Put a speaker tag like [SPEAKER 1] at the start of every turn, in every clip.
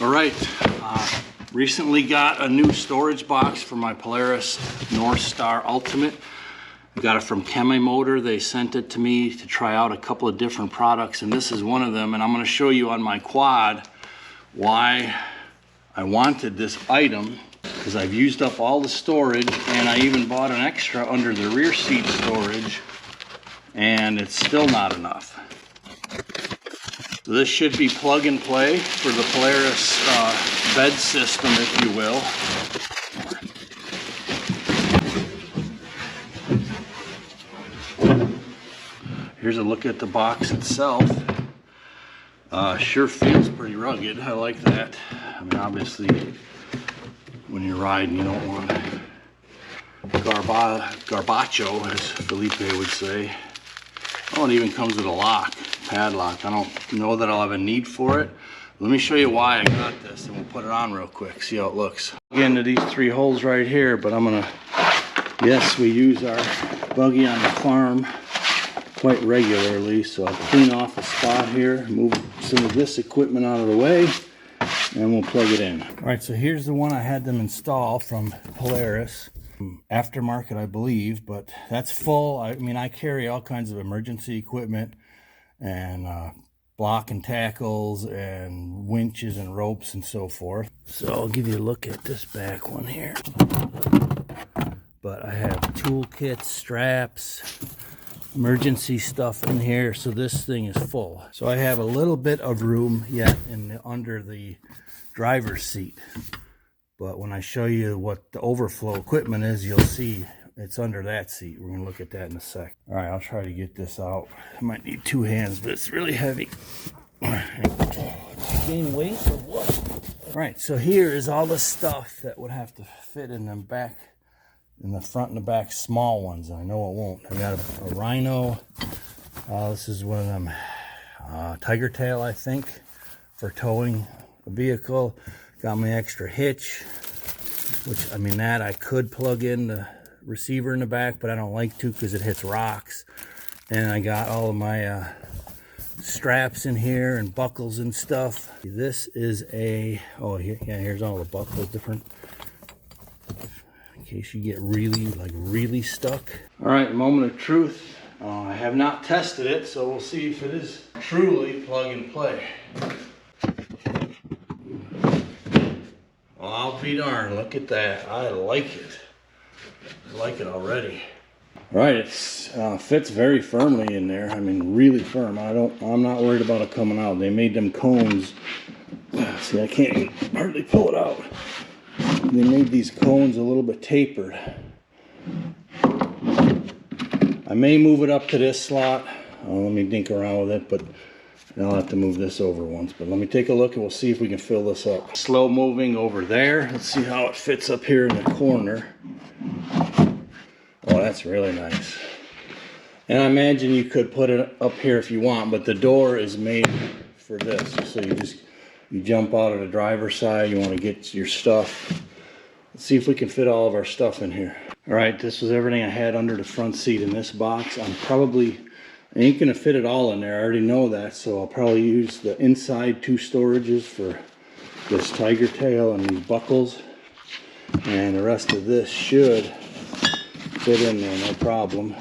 [SPEAKER 1] All right, recently got a new storage box for my Polaris North Star Ultimate. I got it from Kemi Moto. They sent it to me to try out a couple of different products, and this is one of them. And I'm going to show you on my quad why I wanted this item, because I've used up all the storage, and I even bought an extra under the rear seat storage, and it's still not enough. So this should be plug and play for the Polaris bed system, if you will. Here's a look at the box itself. Sure feels pretty rugged. I like that. I mean, obviously, when you're riding, you don't want garbacho, as Felipe would say. Oh, it even comes with a padlock. I don't know that I'll have a need for it. Let me show you why I got this, and we'll put it on real quick, see how it looks. Get into these 3 holes right here, but I'm gonna, yes, we use our buggy on the farm quite regularly, so I'll clean off a spot here, move some of this equipment out of the way, and we'll plug it in. All right, so here's the one I had them install from Polaris. Aftermarket, I believe, but that's full. I mean, I carry all kinds of emergency equipment and block and tackles and winches and ropes and so forth. So I'll give you a look at this back one here. But I have toolkits, straps, emergency stuff in here, so this thing is full. So I have a little bit of room yet under the driver's seat. But when I show you what the overflow equipment is, you'll see it's under that seat. We're going to look at that in a sec. All right, I'll try to get this out. I might need 2 hands, but it's really heavy. Gain weight or what? All right, so here is all the stuff that would have to fit in them back, in the front and the back small ones. I know it won't. I got a Rhino. This is one of them Tiger Tail, I think, for towing a vehicle. Got my extra hitch, which, I mean, that I could plug in the receiver in the back, but I don't like to because it hits rocks. And I got all of my straps in here and buckles and stuff. This is a, oh, here, yeah, here's all the buckles, different, in case you get really stuck. All right, moment of truth. I have not tested it, so we'll see if it is truly plug and play. Well, I'll be darned, look at that. I like it. I like it already. All right, it fits very firmly in there. I mean, really firm. I'm not worried about it coming out. They made them cones. See, I can't hardly pull it out. They made these cones a little bit tapered. I may move it up to this slot. Let me dink around with it, but I'll have to move this over once. But let me take a look and we'll see if we can fill this up. Slow moving over there. Let's see how it fits up here in the corner. Oh, that's really nice. And I imagine you could put it up here if you want, but the door is made for this. So you jump out of the driver's side, you want to get your stuff. Let's see if we can fit all of our stuff in here. All right, this was everything I had under the front seat in this box. I ain't gonna fit it all in there, I already know that, so I'll probably use the inside 2 storages for this Tiger Tail and these buckles. And the rest of this should fit in there, no problem.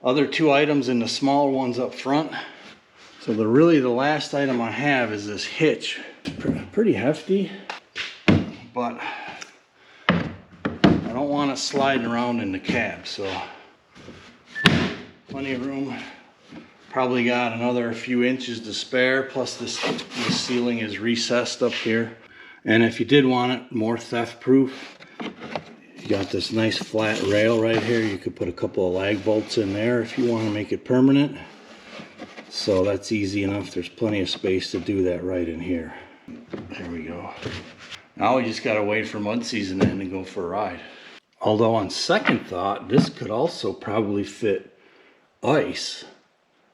[SPEAKER 1] Other 2 items in the small ones up front. So really the last item I have is this hitch. Pretty hefty, but I don't want it sliding around in the cab, so plenty of room. Probably got another few inches to spare, plus this ceiling is recessed up here. And if you did want it more theft proof, you got this nice flat rail right here. You could put a couple of lag bolts in there if you want to make it permanent. So that's easy enough. There's plenty of space to do that right in here. There we go. Now we just gotta wait for mud season to end and go for a ride. Although on second thought, this could also probably fit ice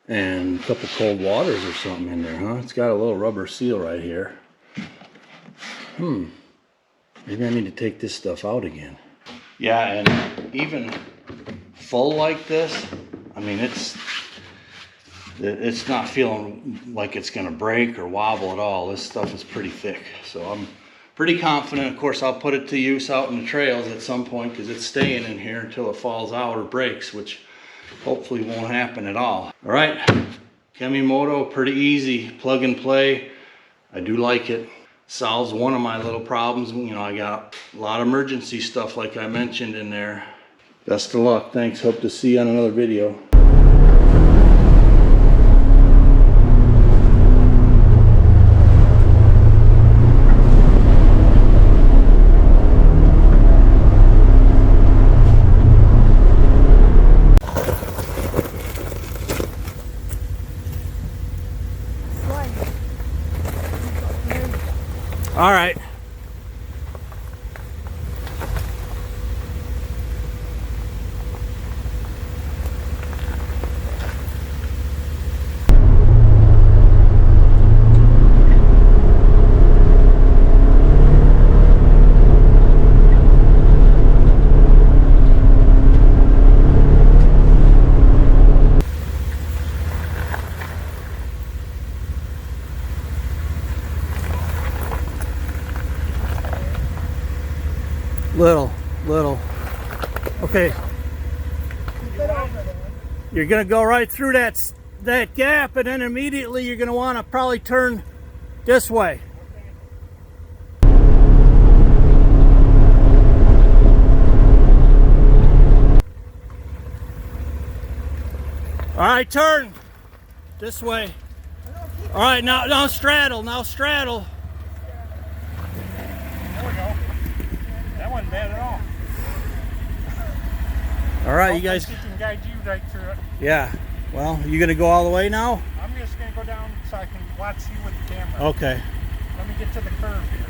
[SPEAKER 1] and a couple cold waters or something in there, huh? It's got a little rubber seal right here. Maybe I need to take this stuff out again. Yeah, and even full like this, I mean, it's not feeling like it's gonna break or wobble at all. This stuff is pretty thick, so I'm pretty confident. Of course, I'll put it to use out in the trails at some point because it's staying in here until it falls out or breaks, which hopefully won't happen at all. All right, Kemi Moto, pretty easy, plug and play. I do like it. Solves one of my little problems. You know, I got a lot of emergency stuff like I mentioned in there. Best of luck. Thanks. Hope to see you on another video. All right. Little. Okay. You're gonna go right through that gap, and then immediately you're gonna want to probably turn this way. All right, turn this way. All right, now straddle. Now straddle.
[SPEAKER 2] There we go. That wasn't bad at all.
[SPEAKER 1] All right, you guys.
[SPEAKER 2] She can guide you right through it.
[SPEAKER 1] Yeah. Well, you gonna go all the way now?
[SPEAKER 2] I'm just gonna go down so I can watch you with the camera.
[SPEAKER 1] Okay.
[SPEAKER 2] Let me get to the curve here.